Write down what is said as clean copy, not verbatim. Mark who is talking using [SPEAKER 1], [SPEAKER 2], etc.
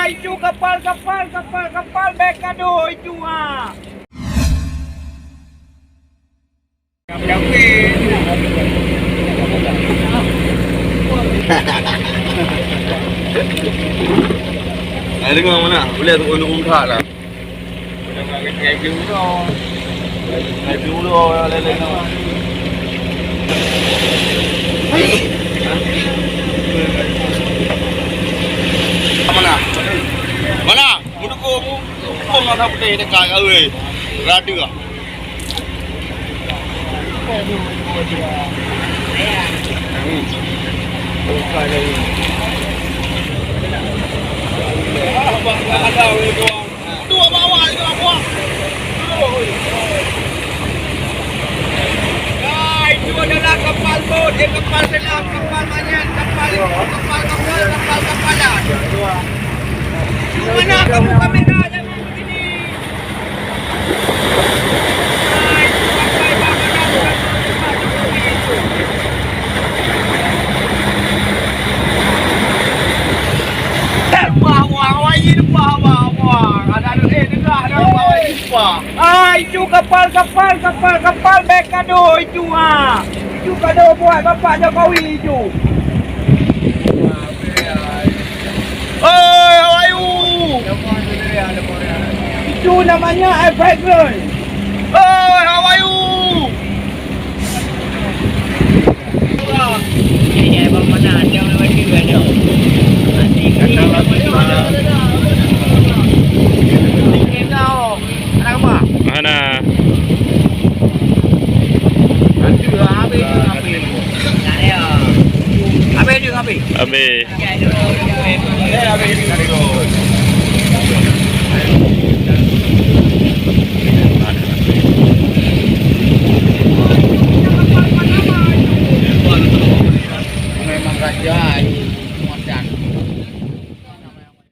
[SPEAKER 1] Itu kapal Bekado itu
[SPEAKER 2] Ada dengan mana? Boleh untuk unta lah. Jangan kayak gitu dong. Kayak dulu lain-lain. Mana? Mana? Mudah ko kung mata putih dekat awe. Radu ah. Dua bawa itu apa?
[SPEAKER 1] Itu adalah kapal bot, kapal selam, kapal manyet, kapalan. Mana kamu kamera jangan begini. Itu kapal Bekado itu Itu kado buat Bapak Jokowi itu.
[SPEAKER 2] Oi, how are you?
[SPEAKER 1] Itu namanya air fragrance.
[SPEAKER 2] Oi, how are you?
[SPEAKER 1] Ini abang mana ada orang lagi ada.
[SPEAKER 3] Mana? Habis.
[SPEAKER 1] Memang raja.